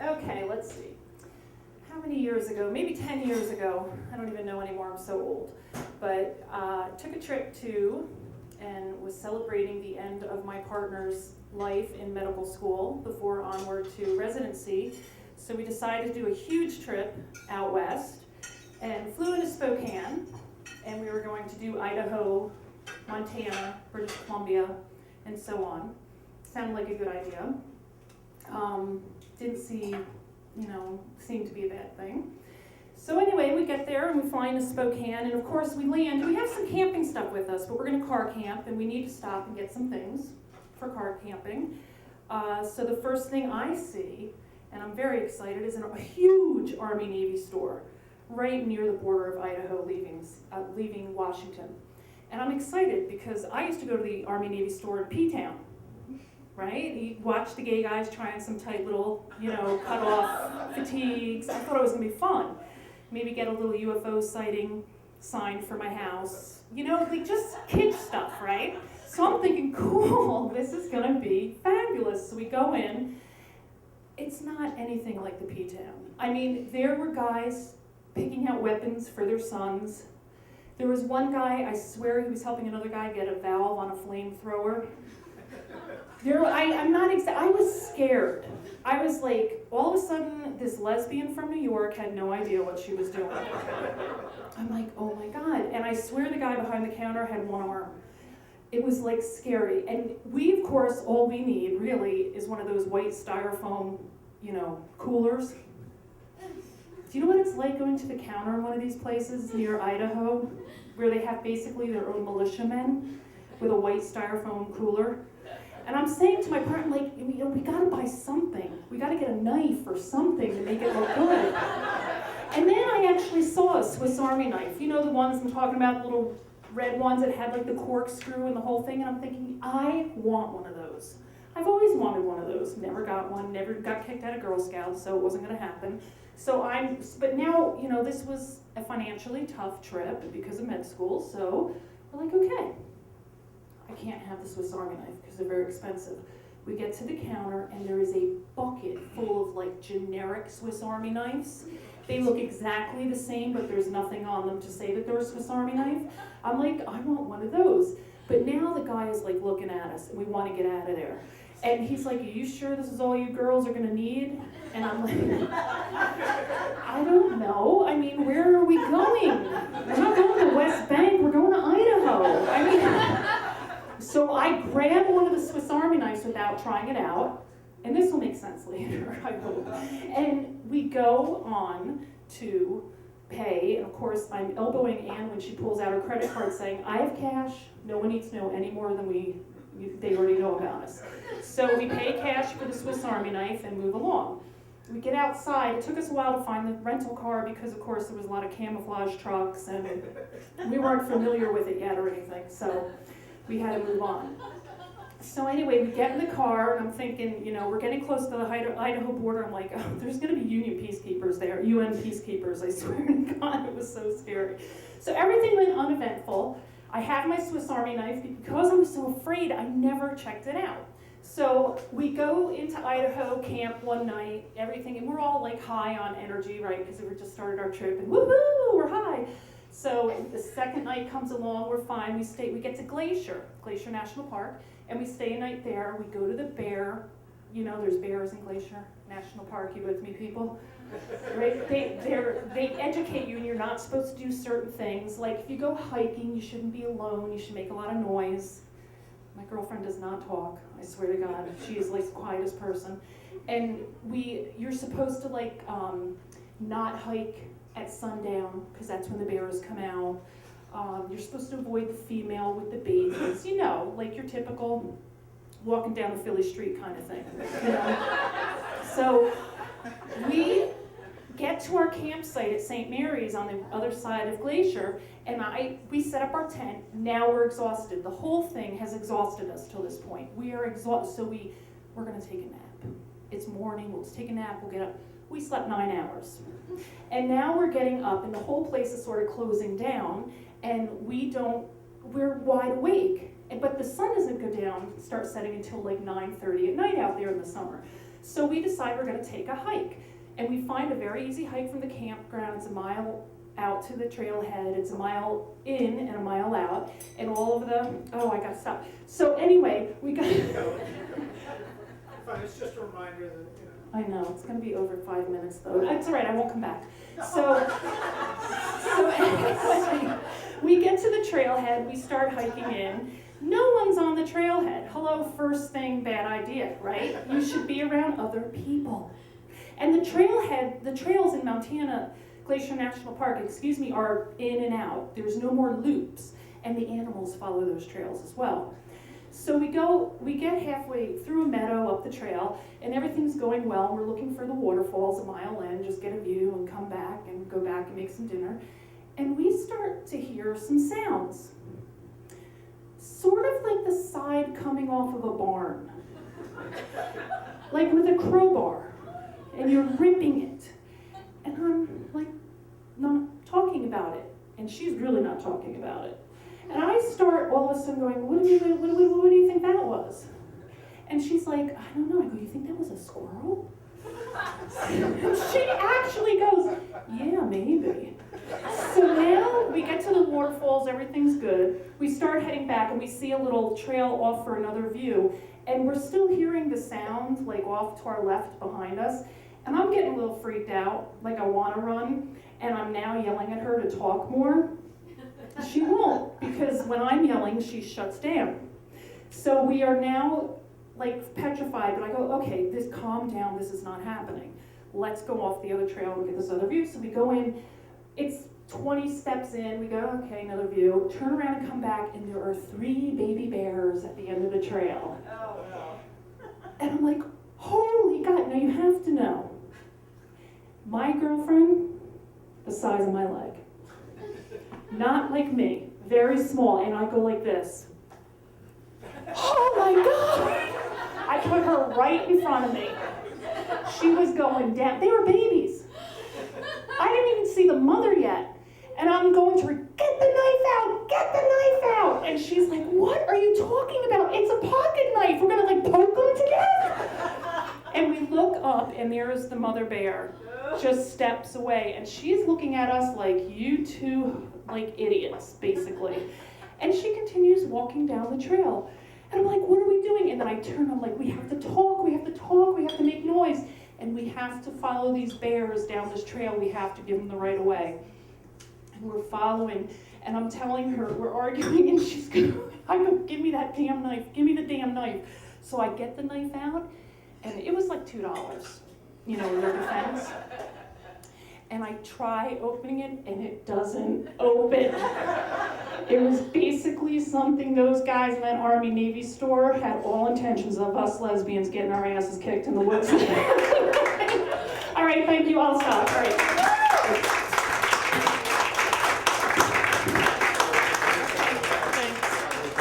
Okay, let's see. How many years ago? Maybe 10 years ago. I don't even know anymore, I'm so old. But took a trip to and was celebrating the end of my partner's life in medical school before onward to residency. So we decided to do a huge trip out west and flew into Spokane, and we were going to do Idaho, Montana, British Columbia, and so on. Sounded like a good idea. Didn't seemed to be a bad thing. So anyway, we get there and we fly into Spokane, and of course we land. We have some camping stuff with us, but we're going to car camp, and we need to stop and get some things for car camping. So the first thing I see, and I'm very excited, is a huge Army-Navy store right near the border of Idaho, leaving Washington. And I'm excited because I used to go to the Army-Navy store in P-Town, right? You watch the gay guys trying some tight little, cut off fatigues. I thought it was gonna be fun. Maybe get a little UFO sighting sign for my house. Like just kid stuff, right? So I'm thinking, cool, this is gonna be fabulous. So we go in. It's not anything like the P-Town. I mean, there were guys picking out weapons for their sons. There was one guy, I swear he was helping another guy get a valve on a flamethrower. I was scared. I was like, all of a sudden, this lesbian from New York had no idea what she was doing. I'm like, oh my God. And I swear the guy behind the counter had one arm. It was like scary. And we, of course, all we need really is one of those white styrofoam, coolers. Do you know what it's like going to the counter in one of these places near Idaho, where they have basically their own militiamen with a white styrofoam cooler? And I'm saying to my partner, like, we gotta buy something. We gotta get a knife or something to make it look good. And then I actually saw a Swiss Army knife. The ones I'm talking about, the little red ones that had like the corkscrew and the whole thing. And I'm thinking, I want one of those. I've always wanted one of those. Never got one. Never got kicked out of Girl Scouts, so it wasn't gonna happen. But now, this was a financially tough trip because of med school. So we're like, okay. I can't have the Swiss Army knife because they're very expensive. We get to the counter and there is a bucket full of like generic Swiss Army knives. They look exactly the same, but there's nothing on them to say that they're a Swiss Army knife. I'm like, I want one of those. But now the guy is like looking at us and we want to get out of there. And he's like, are you sure this is all you girls are gonna need? And I'm like, I don't know. I mean, where are we going? We're not going to West Bank, we're going to Idaho. So I grab one of the Swiss Army knives without trying it out, and this will make sense later, I hope. And we go on to pay, and of course I'm elbowing Anne when she pulls out her credit card saying, I have cash, no one needs to know any more than they already know about us. So we pay cash for the Swiss Army knife and move along. We get outside. It took us a while to find the rental car because, of course, there was a lot of camouflage trucks, and we weren't familiar with it yet or anything, so we had to move on. So anyway, we get in the car, and I'm thinking, we're getting close to the Idaho border. I'm like, oh, there's going to be Union peacekeepers there, UN peacekeepers, I swear to God, it was so scary. So everything went uneventful. I have my Swiss Army knife. Because I was so afraid, I never checked it out. So we go into Idaho camp one night, everything, and we're all like high on energy, right? Because we just started our trip, and woohoo, we're high. So the second night comes along, we're fine. We get to Glacier National Park, and we stay a night there. We go to the bear. There's bears in Glacier National Park. You with me, people? Right? They educate you, and you're not supposed to do certain things. Like if you go hiking, you shouldn't be alone. You should make a lot of noise. My girlfriend does not talk. I swear to God, she is like the quietest person. And you're supposed to not hike at sundown, because that's when the bears come out. You're supposed to avoid the female with the babies, like your typical walking down a Philly street kind of thing. So we get to our campsite at St. Mary's on the other side of Glacier, and we set up our tent. Now we're exhausted. The whole thing has exhausted us till this point. We are exhausted, so we're gonna take a nap. It's morning, we'll just take a nap, we'll get up. We slept 9 hours. And now we're getting up, and the whole place is sort of closing down, and we're wide awake. But the sun doesn't start setting until like 9:30 at night out there in the summer. So we decide we're gonna take a hike. And we find a very easy hike from the campground. It's a mile out to the trailhead. It's a mile in and a mile out. And all of the, oh, I gotta stop. So anyway, we got. Fine, it's just a reminder that, you know. I know, it's gonna be over 5 minutes though. It's all right, I won't come back. So anyway, we get to the trailhead, we start hiking in. No one's on the trailhead. Hello, first thing, bad idea, right? You should be around other people. And the trails in Montana Glacier National Park, are in and out. There's no more loops, and the animals follow those trails as well. So we get halfway through a meadow up the trail, and everything's going well. We're looking for the waterfalls a mile in, just get a view and come back and go back and make some dinner. And we start to hear some sounds. Sort of like the side coming off of a barn. Like with a crowbar, and you're ripping it. And I'm like, not talking about it. And she's really not talking about it. And I start all of a sudden going, what do you think that was? And she's like, I don't know. I go, you think that was a squirrel? She actually goes, yeah, maybe. So now we get to the waterfalls, everything's good. We start heading back and we see a little trail off for another view. And we're still hearing the sound like off to our left behind us. And I'm getting a little freaked out, like I want to run. And I'm now yelling at her to talk more. She won't, because when I'm yelling, she shuts down. So we are now like petrified, but I go, okay, calm down, this is not happening. Let's go off the other trail and get this other view. So we go in, it's 20 steps in, we go, okay, another view, turn around and come back, and there are 3 baby bears at the end of the trail. Oh, no. And I'm like, holy God, now you have to know, my girlfriend, the size of my leg. Not like me, very small, and I go like this. Oh my God! I put her right in front of me. She was going down. They were babies. I didn't even see the mother yet. And I'm going to her, get the knife out, get the knife out. And she's like, what are you talking about? It's a pocket knife. We're gonna like poke them together. And we look up, and there's the mother bear, just steps away. And she's looking at us like, you two, like idiots, basically. And she continues walking down the trail. And I'm like, what are we doing? And then I turn, I'm like, we have to talk, we have to make noise. And we have to follow these bears down this trail. We have to give them the right of way. And we're following, and I'm telling her, we're arguing, and she's going, I go, give me that damn knife, give me the damn knife. So I get the knife out, and it was like $2, in their defense. And I try opening it, and it doesn't open. It was basically something those guys in that Army Navy store had all intentions of us lesbians getting our asses kicked in the woods. All right, thank you, I'll stop.